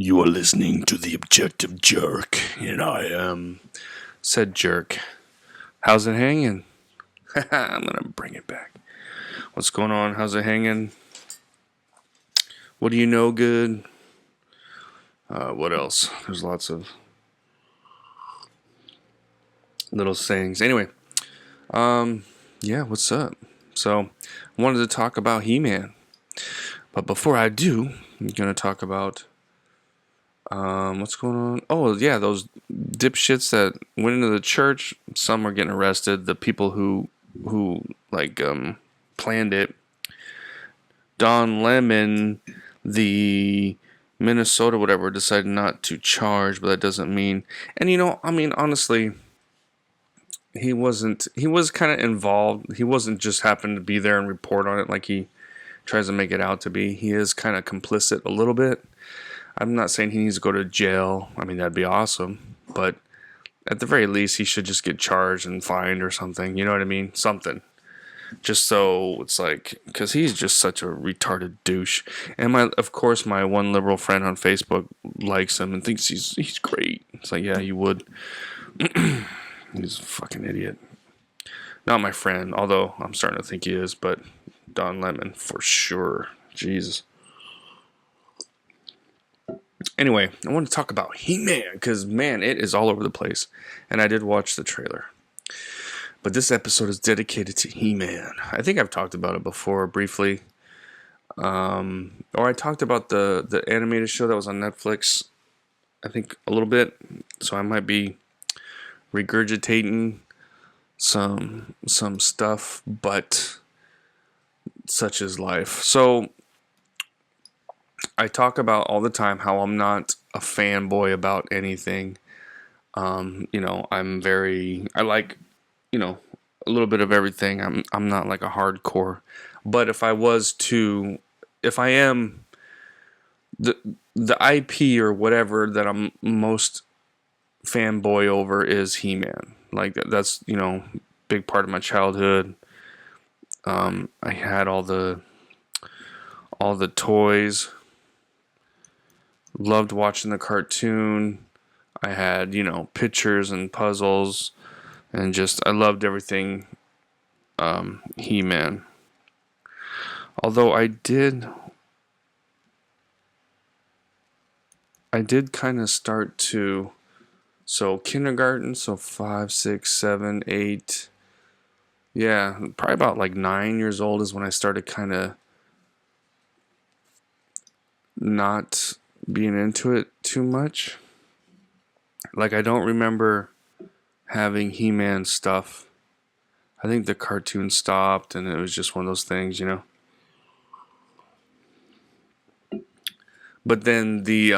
You are listening to the Objective Jerk, and I am said jerk. How's it hanging? I'm gonna bring it back. What's going on? How's it hanging? What do you know good? What else? There's lots of little sayings. Anyway, yeah, what's up? So, I wanted to talk about He-Man. But before I do, I'm gonna talk about what's going on? Oh, yeah, those dipshits that went into the church. Some are getting arrested. The people who planned it. Don Lemon, the Minnesota whatever, decided not to charge, but that doesn't mean. And honestly, he was kind of involved. He wasn't just happened to be there and report on it like he tries to make it out to be. He is kind of complicit a little bit. I'm not saying he needs to go to jail. I mean, that'd be awesome. But at the very least, he should just get charged and fined or something. You know what I mean? Something. Just so it's like, because he's just such a retarded douche. And of course, my one liberal friend on Facebook likes him and thinks he's great. It's like, yeah, you would. He's a fucking idiot. Not my friend, although I'm starting to think he is, but Don Lemon for sure. Jesus. Anyway, I want to talk about He-Man, because, man, it is all over the place. And I did watch the trailer. But this episode is dedicated to He-Man. I think I've talked about it before, briefly. Or I talked about the animated show that was on Netflix, I think, a little bit. So I might be regurgitating some stuff, but such is life. So I talk about all the time how I'm not a fanboy about anything. I like, a little bit of everything. I'm not like a hardcore. But if I am the IP or whatever that I'm most fanboy over is He-Man. Like that's, big part of my childhood. I had all the toys. Loved watching the cartoon. I had, pictures and puzzles, and just I loved everything He-Man. Although I did kind of start to, so kindergarten, so 5, 6, 7, 8, yeah, probably about like 9 years old is when I started kind of not being into it too much. Like, I don't remember having He-Man stuff. I think the cartoon stopped and it was just one of those things, But then the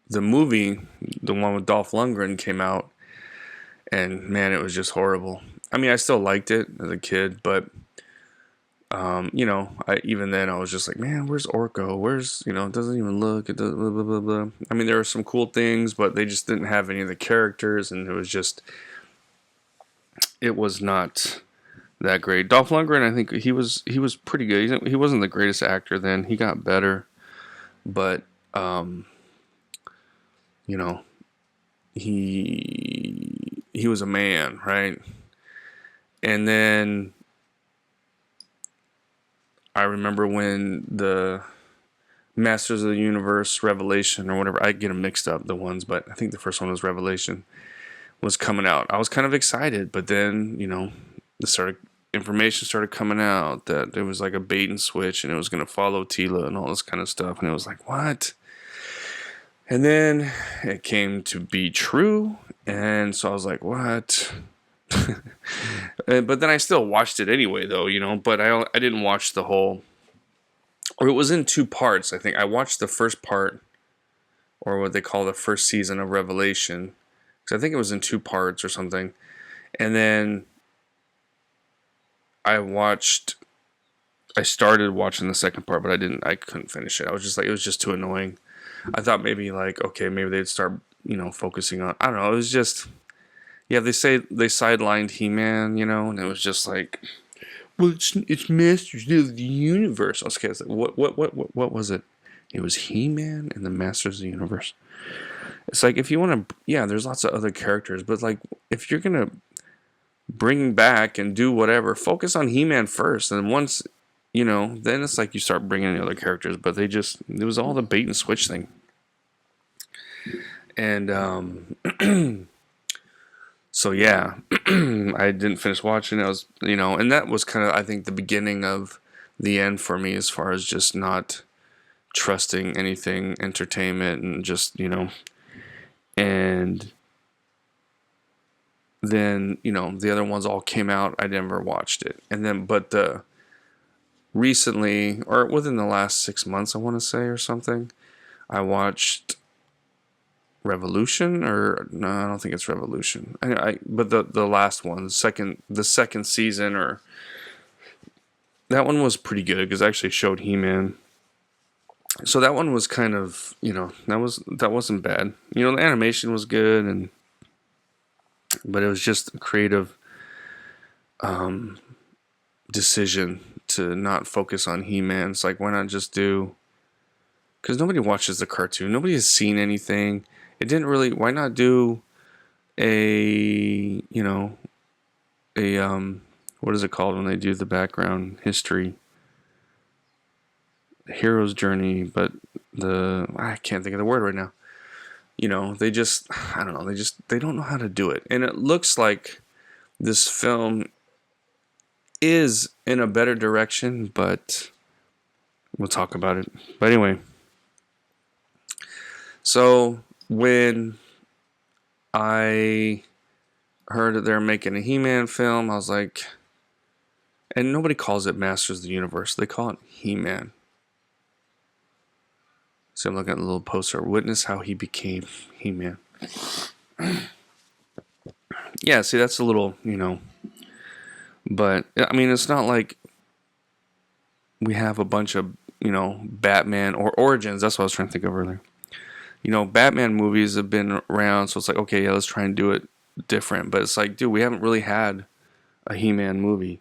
movie, the one with Dolph Lundgren, came out, and man, it was just horrible. I mean, I still liked it as a kid, but even then I was just like, man, where's Orko? Where's, it doesn't even look, it does blah, blah, blah, blah. I mean, there were some cool things, but they just didn't have any of the characters, and it was not that great. Dolph Lundgren, I think he was pretty good. He wasn't the greatest actor then. He got better, but he was a man, right? And then I remember when the Masters of the Universe Revelation or whatever, I get them mixed up, the ones, but I think the first one was Revelation, was coming out. I was kind of excited, but then, information started coming out that it was like a bait and switch and it was going to follow Teela and all this kind of stuff. And it was like, what? And then it came to be true. And so I was like, what? But then I still watched it anyway, though, but I didn't watch the whole, or it was in 2 parts. I think I watched the first part, or what they call the first season of Revelation, because I think it was in 2 parts or something. And then I started watching the second part, but I couldn't finish it. I was just like, it was just too annoying. I thought maybe like, okay, maybe they'd start, focusing on, I don't know. It was just, yeah, they say they sidelined He-Man, and it was just like, well, it's Masters of the Universe. I was like, what was it? It was He-Man and the Masters of the Universe. It's like, if you want to, yeah, there's lots of other characters, but like, if you're gonna bring back and do whatever, focus on He-Man first, and once, then it's like you start bringing in other characters. But it was all the bait and switch thing. And so yeah, I didn't finish watching. I was, and that was kind of, I think, the beginning of the end for me, as far as just not trusting anything entertainment, and just, and then, the other ones all came out. I never watched it. And then, but recently, or within the last 6 months, I want to say, or something, I watched Revolution, or no, I don't think it's Revolution. But the last one, the second season, or that one was pretty good, because I actually showed He-Man. So that one was kind of, that wasn't bad. The animation was good, but it was just a creative decision to not focus on He-Man. It's like, why not just do? Because nobody watches the cartoon. Nobody has seen anything. It didn't really. Why not do a what is it called when they do the background history? Hero's journey, but I can't think of the word right now. They just, I don't know, they don't know how to do it. And it looks like this film is in a better direction, but we'll talk about it. But anyway, so when I heard that they're making a He-Man film, I was like, and nobody calls it Masters of the Universe, they call it He-Man. So I'm looking at the little poster. Witness how he became He-Man. Yeah, see, that's a little, but I mean, it's not like we have a bunch of, Batman or Origins. That's what I was trying to think of earlier. Batman movies have been around, so it's like, okay, yeah, let's try and do it different. But it's like, dude, we haven't really had a He-Man movie.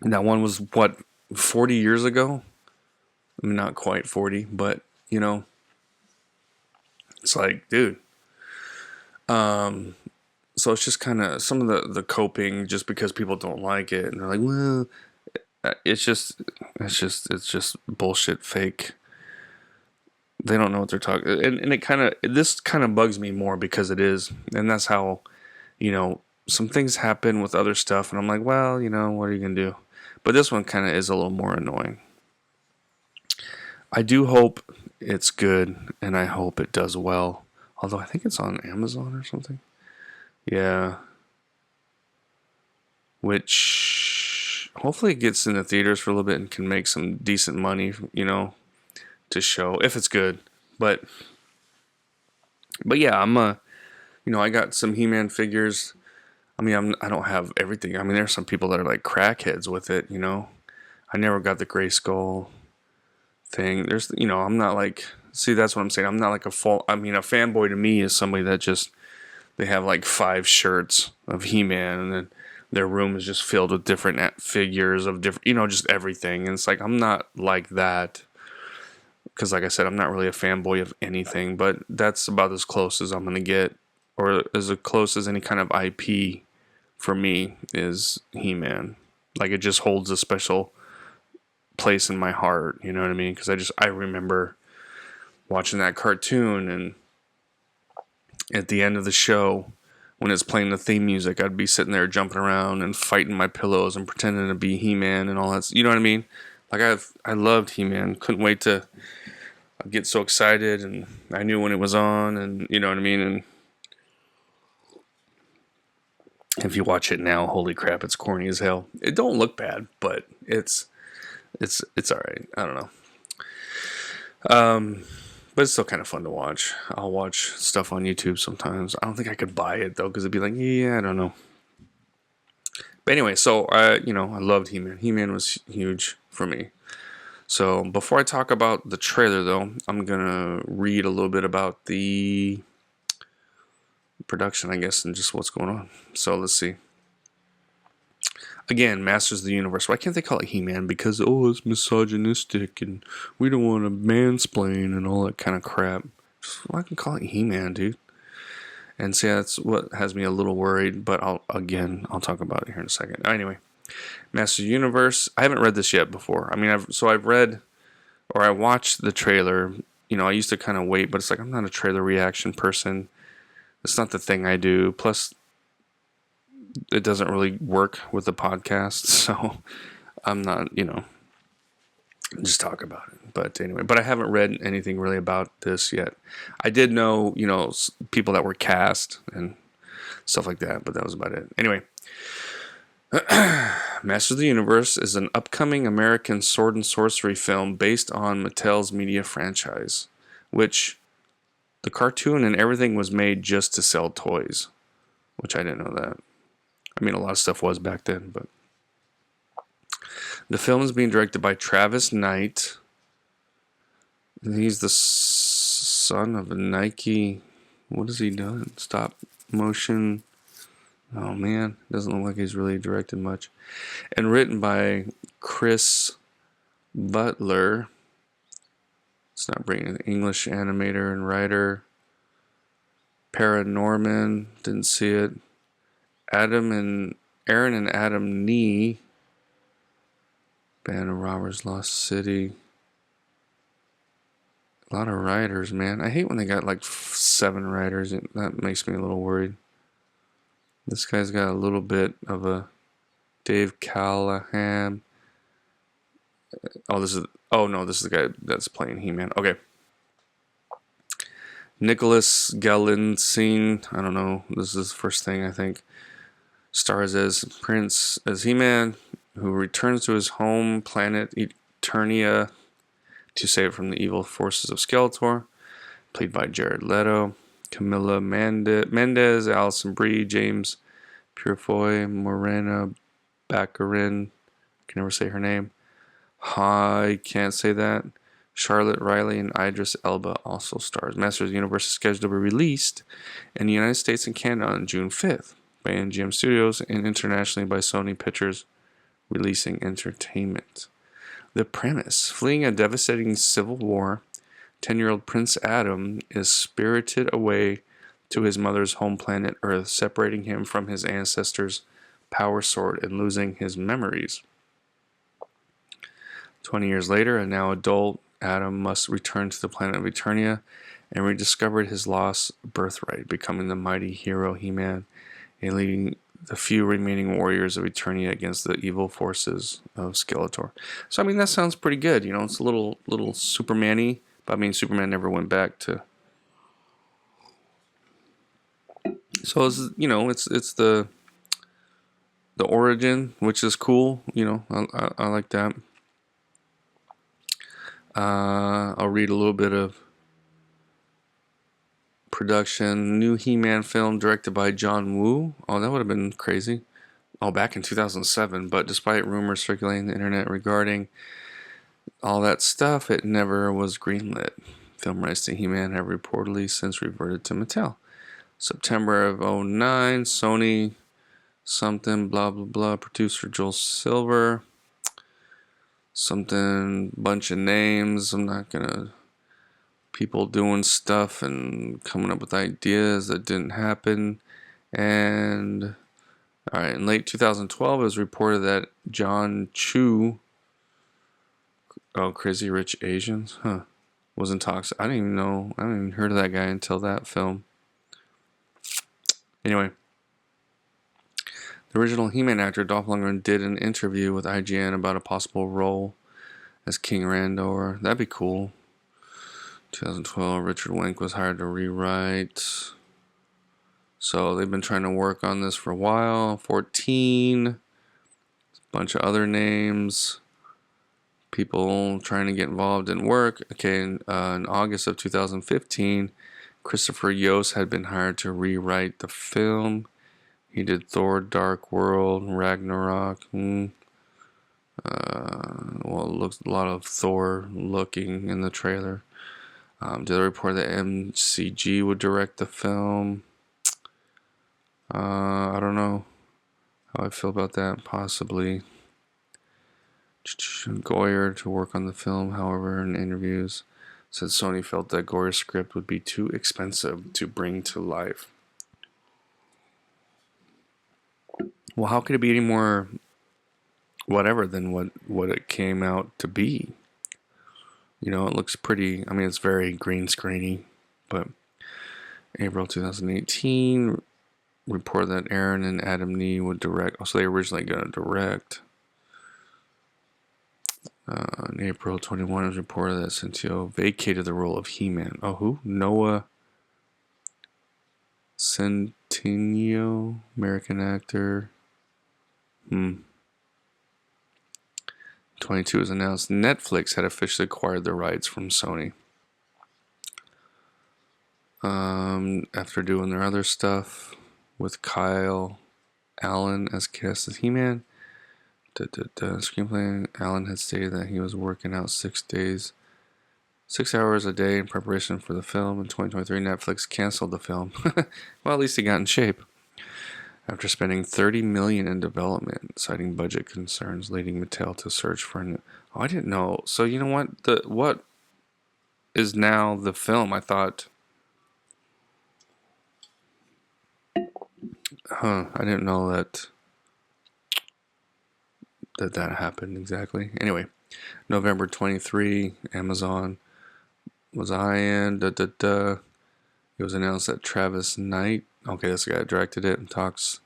And that one was, what, 40 years ago? I mean, not quite 40, but, it's like, dude. So it's just kind of some of the coping, just because people don't like it, and they're like, well, it's just bullshit, fake. They don't know what they're talking, and this kind of bugs me more, because it is, and that's how, some things happen with other stuff, and I'm like, well, what are you gonna do? But this one kind of is a little more annoying. I do hope it's good, and I hope it does well. Although I think it's on Amazon or something. Yeah. Which hopefully it gets in the theaters for a little bit and can make some decent money, to show, if it's good. But yeah, I got some He-Man figures. I mean, I don't have everything. I mean, there's some people that are like crackheads with it, I never got the Gray Skull thing. There's, I'm not like, see, that's what I'm saying. I'm not like a fanboy to me is somebody that just, they have like 5 shirts of He-Man, and then their room is just filled with different figures of different, just everything. And it's like, I'm not like that, because like I said, I'm not really a fanboy of anything, but that's about as close as I'm going to get, or as close as any kind of IP for me is He-Man. Like, it just holds a special place in my heart, you know what I mean? Because I remember watching that cartoon, and at the end of the show, when it's playing the theme music, I'd be sitting there jumping around and fighting my pillows and pretending to be He-Man and all that. You know what I mean? Like, I loved He-Man. Couldn't wait to get so excited, and I knew when it was on, and you know what I mean? And if you watch it now, holy crap, it's corny as hell. It don't look bad, but it's all right. I don't know. But it's still kind of fun to watch. I'll watch stuff on YouTube sometimes. I don't think I could buy it, though, because it'd be like, yeah, I don't know. But anyway, so, I loved He-Man. He-Man was huge for me. So before I talk about the trailer, though, I'm going to read a little bit about the production, I guess, and just what's going on. So let's see. Again, Masters of the Universe. Why can't they call it He-Man? Because, oh, it's misogynistic and we don't want to mansplain and all that kind of crap. Just fucking call it He-Man, dude. And see, that's what has me a little worried, but I'll talk about it here in a second. Anyway, Masters of the Universe. I haven't read this yet before. I mean, I've read, or I watched the trailer. You know, I used to kind of wait, but it's like I'm not a trailer reaction person. It's not the thing I do. Plus, it doesn't really work with the podcast, so I'm not, just talk about it. But anyway, but I haven't read anything really about this yet. I did know, people that were cast and stuff like that, but that was about it. Anyway, Masters of the Universe is an upcoming American sword and sorcery film based on Mattel's media franchise, which the cartoon and everything was made just to sell toys, which I didn't know that. I mean, a lot of stuff was back then, but the film is being directed by Travis Knight. He's the son of a Nike. What has he done? Stop motion. Oh man, doesn't look like he's really directed much. And written by Chris Butler. It's not bringing an English animator and writer. Paranorman, didn't see it. Aaron and Adam Nee. Band of Robbers, Lost City. A lot of writers, man. I hate when they got like 7 writers. That makes me a little worried. This guy's got a little bit of a Dave Callahan. This is the guy that's playing He-Man. Okay. Nicholas Galinstein. I don't know. This is his first thing, I think. Stars as Prince as He-Man, who returns to his home planet Eternia to save it from the evil forces of Skeletor, played by Jared Leto. Camila Mendez, Alison Brie, James Purefoy, Morena Baccarin, can never say her name. I can't say that. Charlotte Riley and Idris Elba also stars. Masters of the Universe is scheduled to be released in the United States and Canada on June 5th by MGM Studios and internationally by Sony Pictures Releasing Entertainment. The premise: fleeing a devastating civil war, 10-year-old Prince Adam is spirited away to his mother's home planet Earth, separating him from his ancestors' power sword and losing his memories. 20 years later, a now adult Adam must return to the planet of Eternia and rediscover his lost birthright, becoming the mighty hero He-Man and leading the few remaining warriors of Eternia against the evil forces of Skeletor. So, I mean, that sounds pretty good. It's a little Superman-y, but I mean, Superman never went back to. So, it's the origin, which is cool. I like that. I'll read a little bit of production. New He-Man film directed by John Woo. Oh, that would have been crazy. Oh, back in 2007. But despite rumors circulating the internet regarding all that stuff, it never was greenlit. Film rights to He-Man have reportedly since reverted to Mattel. September of 2009, Sony something blah blah blah. Producer Joel Silver. Something bunch of names. I'm not gonna. People doing stuff and coming up with ideas that didn't happen. And all right, in late 2012, it was reported that John Chu, Crazy Rich Asians, was in talks. I didn't even know. I didn't even heard of that guy until that film. Anyway, the original He-Man actor Dolph Lundgren did an interview with IGN about a possible role as King Randor. That'd be cool. 2012, Richard Wenk was hired to rewrite. So they've been trying to work on this for a while. 14, a bunch of other names. People trying to get involved in work. Okay, in August of 2015, Christopher Yost had been hired to rewrite the film. He did Thor: Dark World, Ragnarok. It looks a lot of Thor looking in the trailer. Did they report that MCG would direct the film? I don't know. How I feel about that, possibly. Goyer to work on the film, however, in interviews, said Sony felt that Goyer's script would be too expensive to bring to life. Well, how could it be any more whatever than what it came out to be? You know, it looks pretty. I mean, it's very green screeny, but April 2018 reported that Aaron and Adam Nee would direct. Also, they were originally going to direct. In April 21, it was reported that Centio vacated the role of He-Man. Oh, who? Noah Centineo, American actor. 22 was announced. Netflix had officially acquired the rights from Sony. After doing their other stuff with Kyle Allen as cast as He-Man. Screenplay, Allen had stated that he was working out 6 hours a day in preparation for the film. In 2023, Netflix canceled the film. Well, at least he got in shape. After spending $30 million in development, citing budget concerns, leading Mattel to search for an... Oh, I didn't know. So you know what? What is now the film? I thought... I didn't know that happened exactly. Anyway, November 23, Amazon was in. It was announced that Travis Knight, okay, this guy directed it and talks,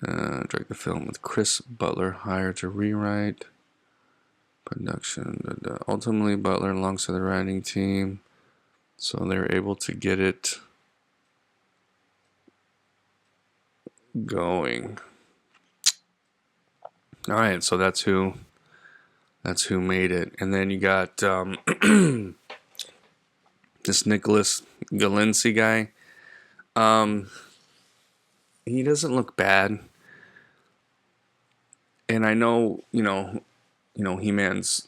direct the film with Chris Butler hired to rewrite production. Ultimately, Butler alongside the writing team, so they were able to get it going. All right, so that's who made it, and then you got this Nicholas Galensi guy. He doesn't look bad, and I know He-Man's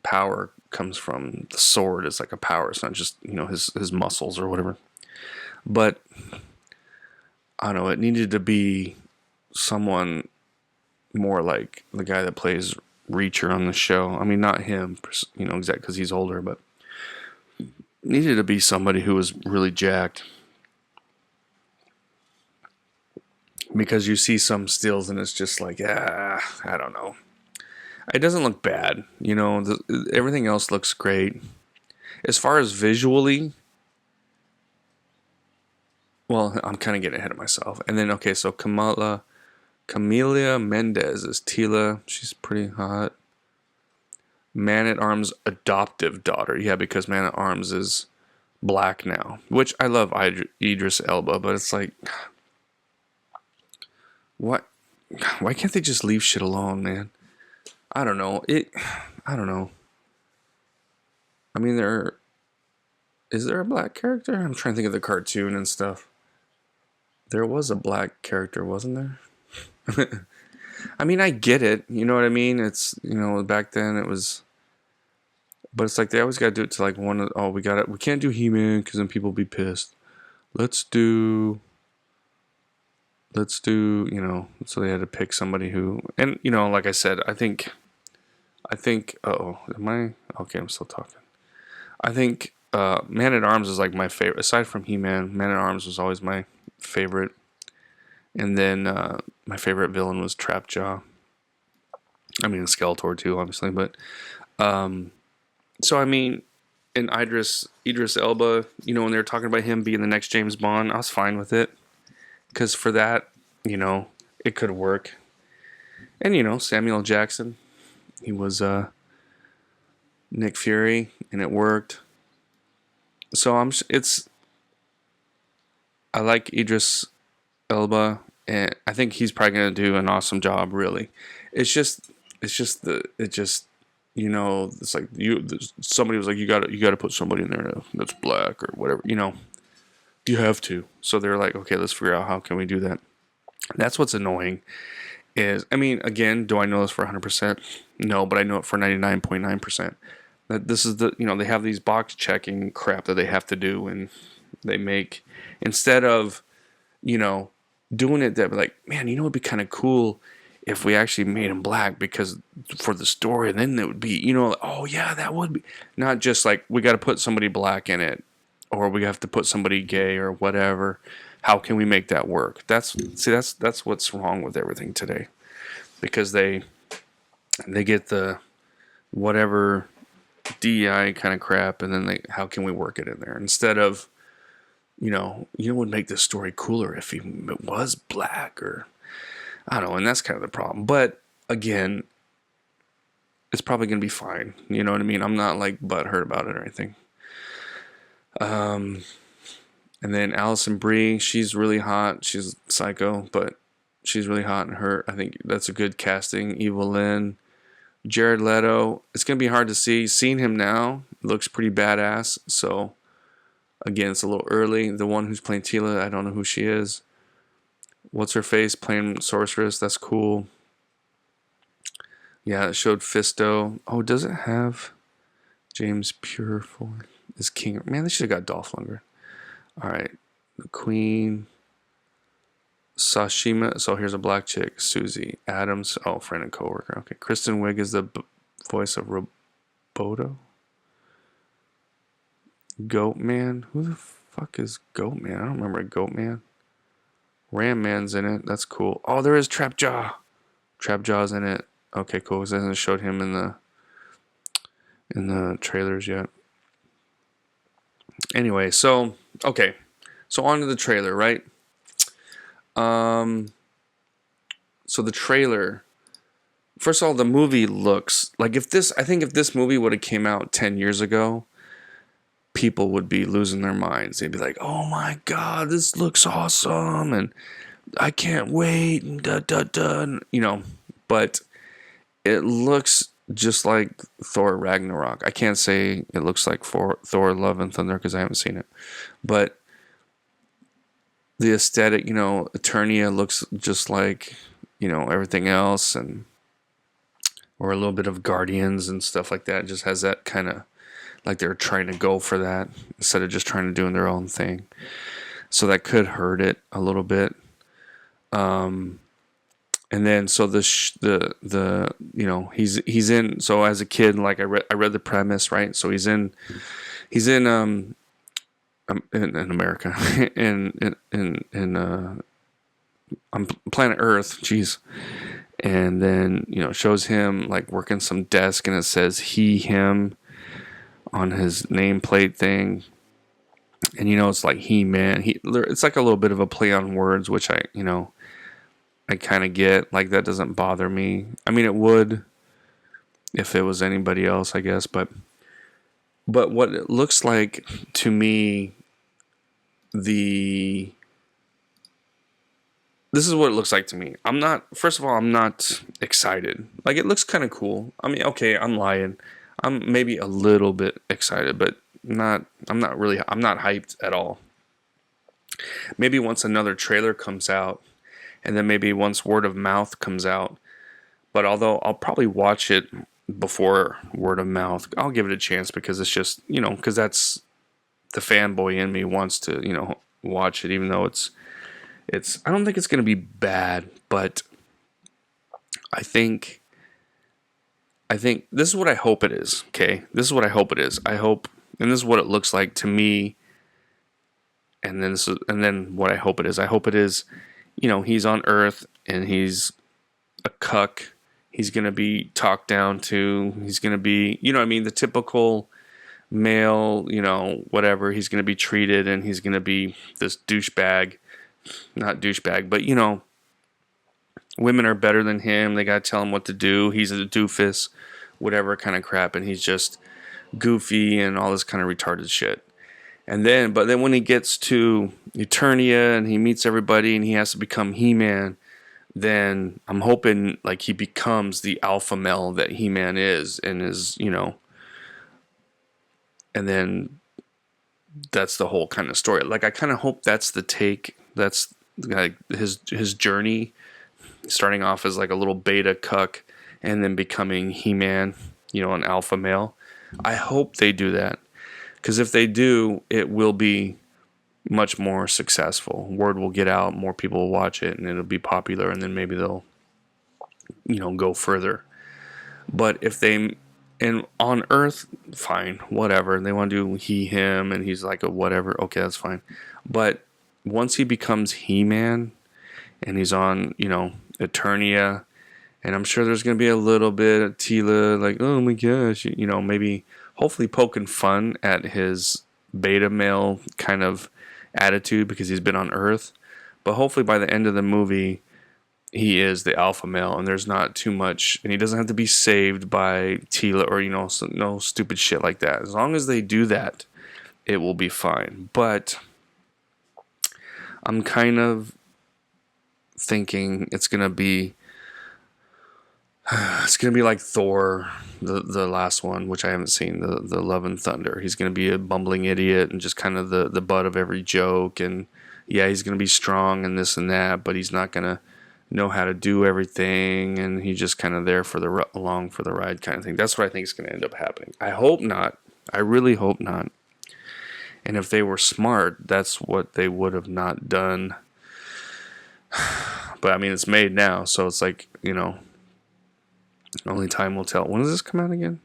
power comes from the sword. It's like a power. It's not just his muscles or whatever. But I don't know. It needed to be someone more like the guy that plays Reacher on the show. I mean, not him, exactly, because he's older, but needed to be somebody who was really jacked. Because you see some stills and it's just like, I don't know. It doesn't look bad. Everything else looks great. As far as visually, well, I'm kind of getting ahead of myself. And then, okay, so Camelia Mendez is Teela. She's pretty hot. Man-at-Arms' adoptive daughter. Yeah, because Man-at-Arms is black now. Which I love Idris Elba, but it's like... What? Why can't they just leave shit alone, man? I don't know. I don't know. I mean, is there a black character? I'm trying to think of the cartoon and stuff. There was a black character, wasn't there? I mean, I get it. You know what I mean? It's, back then it was... But it's like they always got to do it to like one of... Oh, we can't do He-Man because then people will be pissed. Let's do... So they had to pick somebody who... And, like I said, I think... Uh-oh. Am I... Okay, I'm still talking. I think Man-at-Arms is like my favorite. Aside from He-Man, Man-at-Arms was always my favorite. And then my favorite villain was Trapjaw. I mean, Skeletor too, obviously. But so I mean, in Idris Elba, when they were talking about him being the next James Bond, I was fine with it because for that, it could work. And Samuel Jackson, he was Nick Fury, and it worked. So I like Idris Elba, and I think he's probably gonna do an awesome job. Really, it's just it's like somebody was like you got to put somebody in there that's black or whatever. You have to. So they're like, okay, let's figure out how can we do that. That's what's annoying. I mean, again, do I know this for 100%? No, but I know it for 99.9%. That this is they have these box checking crap that they have to do, and they make instead of doing it that like, man, you know, it'd be kind of cool if we actually made him black because for the story, and then it would be, you know, like, oh yeah, that would be not just like we got to put somebody black in it, or we have to put somebody gay or whatever. How can we make that work? That's what's wrong with everything today, because they get the whatever DEI kind of crap, and then how can we work it in there instead of, what would make this story cooler if he was black, or I don't know, and that's kind of the problem. But again, it's probably gonna be fine. You know what I mean? I'm not like butthurt about it or anything. And then Allison Brie, she's really hot. She's psycho, but she's really hot in her. I think that's a good casting. Evelyn, Jared Leto. It's gonna be hard to see. Seeing him now, looks pretty badass. So again, it's a little early. The one who's playing Teela, I don't know who she is. What's her face playing Sorceress? That's cool. Yeah, it showed Fisto. Oh, does it have James Purefoy as King? Man, they should have got Dolph Lundgren. All right, the Queen, Sashima. So here's a black chick, Susie Adams. Oh, friend and coworker. Okay, Kristen Wiig is the voice of Roboto. Goat Man. Who the fuck is Goat Man? I don't remember a Goat Man. Ram Man's in it. That's cool. Oh, there is Trap Jaw. Trap Jaw's in it. Okay, cool. Because they hasn't showed him in the trailers yet. Anyway, so okay, so on to the trailer, right? So the trailer. First of all, the movie looks like if this movie would have came out 10 years ago, people would be losing their minds. They'd be like, "Oh my god, this looks awesome," and I can't wait, and da da da, But it looks just like Thor Ragnarok. I can't say it looks like Thor Love and Thunder because I haven't seen it, but the aesthetic, Eternia looks just like everything else, or a little bit of Guardians and stuff like that. It just has that kind of like they're trying to go for that instead of just trying to do their own thing. So that could hurt it a little bit. And then so he's in. So as a kid, like I read the premise, right? So he's in America on planet Earth. Jeez. And then shows him like working some desk, and it says he him on his nameplate thing, and it's like He-Man. It's like a little bit of a play on words, which I kind of get. Like that doesn't bother me. I mean, it would if it was anybody else, I guess. But what it looks like to me, this is what it looks like to me. I'm not excited. Like it looks kind of cool. I mean, okay, I'm lying. I'm maybe a little bit excited, but I'm not hyped at all. Maybe once another trailer comes out, and then maybe once word of mouth comes out. But although I'll probably watch it before word of mouth, I'll give it a chance because it's just, because that's the fanboy in me wants to, watch it, even though it's I don't think it's going to be bad, but I think this is what I hope it is, okay? This is what I hope it is. I hope, and this is what it looks like to me, and then what I hope it is. I hope it is, he's on Earth, and he's a cuck. He's going to be talked down to. He's going to be, the typical male, whatever. He's going to be treated, and he's going to be this douchebag. Not douchebag, but, women are better than him. They got to tell him what to do. He's a doofus, whatever kind of crap, and he's just goofy and all this kind of retarded shit. But then when he gets to Eternia and he meets everybody and he has to become He-Man, then I'm hoping like he becomes the alpha male that He-Man is, and is, and then that's the whole kind of story. Like I kind of hope that's the take. That's like his journey, starting off as like a little beta cuck and then becoming He-Man, an alpha male. I hope they do that, because if they do, it will be much more successful. Word will get out, more people will watch it, and it'll be popular, and then maybe they'll, go further. But if they, and on Earth, fine, whatever. They want to do he, him, and he's like a whatever. Okay, that's fine. But once he becomes He-Man, and he's on, Eternia, and I'm sure there's going to be a little bit of Teela, like, oh my gosh, maybe hopefully poking fun at his beta male kind of attitude because he's been on Earth. But hopefully by the end of the movie, he is the alpha male, and there's not too much, and he doesn't have to be saved by Teela or, no stupid shit like that. As long as they do that, it will be fine. But I'm kind of thinking it's gonna be like Thor, the last one, which I haven't seen, the Love and Thunder. He's gonna be a bumbling idiot and just kind of the butt of every joke, and yeah, he's gonna be strong and this and that, but he's not gonna know how to do everything, and he's just kind of there for along for the ride kind of thing. That's what I think is gonna end up happening. I hope not. I really hope not. And if they were smart, that's what they would have not done. But I mean, it's made now, so it's like, only time will tell. When does this come out again?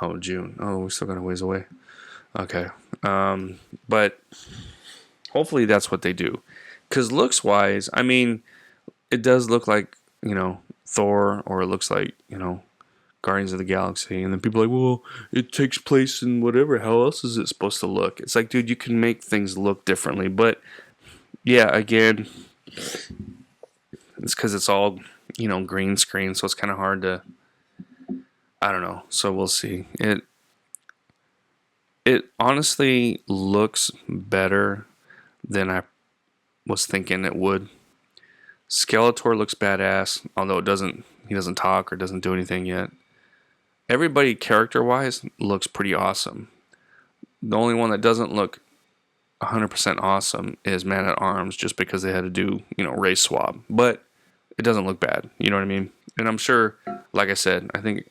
Oh, June. Oh, we still got a ways away. Okay. But hopefully that's what they do. Because looks wise, I mean, it does look like, Thor, or it looks like, Guardians of the Galaxy. And then people are like, well, it takes place in whatever. How else is it supposed to look? It's like, dude, you can make things look differently. But yeah, again, it's because it's all, green screen. So it's kind of hard to, I don't know. So we'll see. It honestly looks better than I was thinking it would. Skeletor looks badass, although he doesn't talk or doesn't do anything yet. Everybody character-wise looks pretty awesome. The only one that doesn't look 100% awesome is Man-at-Arms, just because they had to do, race swap. But it doesn't look bad, you know what I mean? And I'm sure, like I said, I think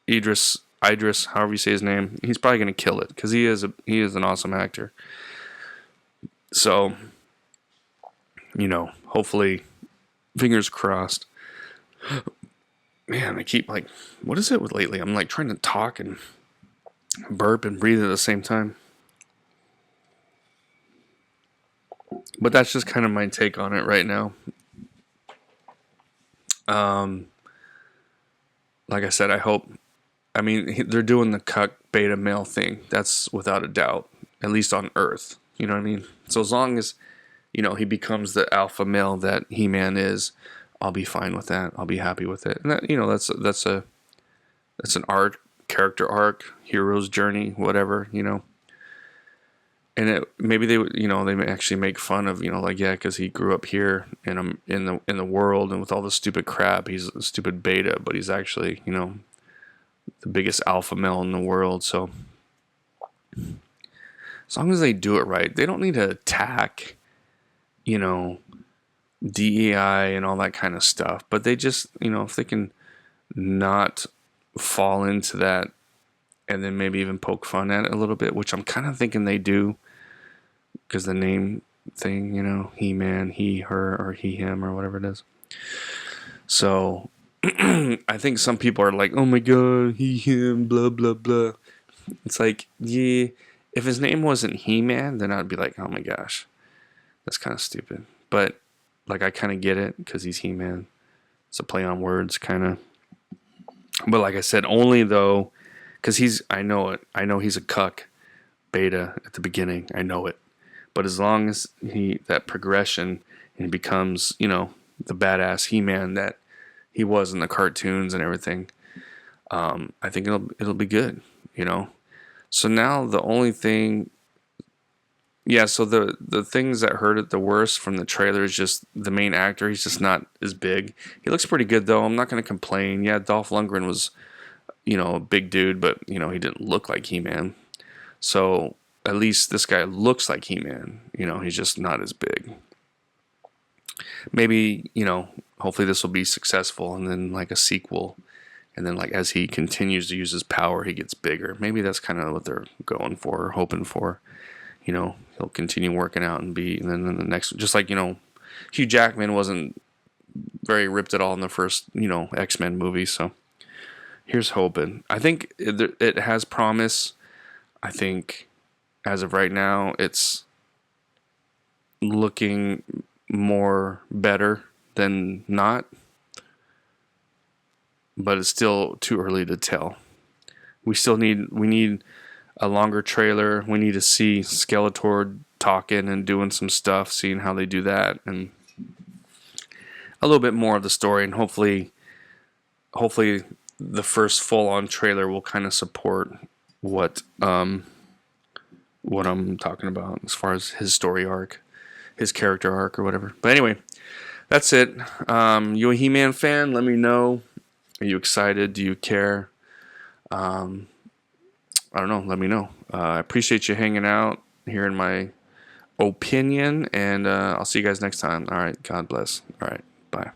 Idris, however you say his name, he's probably going to kill it, because he is an awesome actor. So, hopefully, fingers crossed. Man, I keep what is it with lately? I'm trying to talk and burp and breathe at the same time. But that's just kind of my take on it right now. Like I said, I mean, they're doing the cuck beta male thing. That's without a doubt, at least on Earth. You know what I mean? So as long as, he becomes the alpha male that He-Man is, I'll be fine with that. I'll be happy with it. And that, that's an character arc, hero's journey, whatever, And maybe they may actually make fun of, because he grew up here in the world, and with all the stupid crap, he's a stupid beta, but he's actually, the biggest alpha male in the world. So as long as they do it right, they don't need to attack, DEI and all that kind of stuff. But they just, if they can not fall into that, and then maybe even poke fun at it a little bit, which I'm kind of thinking they do, because the name thing, He-Man, he, her, or he, him, or whatever it is. So I think some people are like, oh my god, he, him, blah, blah, blah. It's like, yeah, if his name wasn't He-Man, then I'd be like, oh my gosh, that's kind of stupid. But I kind of get it, because he's He-Man. It's a play on words, kind of. But like I said, only though, because I know it. I know he's a cuck beta at the beginning. I know it. But as long as that progression, and he becomes, the badass He-Man that he was in the cartoons and everything, I think it'll be good, So now the only thing, so the things that hurt it the worst from the trailer is just the main actor. He's just not as big. He looks pretty good though. I'm not going to complain. Yeah, Dolph Lundgren was, a big dude, but he didn't look like He-Man. So at least this guy looks like He-Man. He's just not as big. Maybe, hopefully this will be successful, and then a sequel, and then as he continues to use his power, he gets bigger. Maybe that's kind of what they're going for, or hoping for. he'll continue working out and then the next, just like, Hugh Jackman wasn't very ripped at all in the first, X-Men movie. So here's hoping. I think it has promise. I think as of right now, it's looking more better than not, but it's still too early to tell. We need a longer trailer. We need to see Skeletor talking and doing some stuff, seeing how they do that, and a little bit more of the story. And hopefully the first full-on trailer will kind of support what I'm talking about as far as his story arc, his character arc, or whatever. But anyway, that's it. You a He-Man fan? Let me know. Are you excited? Do you care? I don't know. Let me know. I appreciate you hanging out, hearing my opinion, and I'll see you guys next time. All right. God bless. All right. Bye.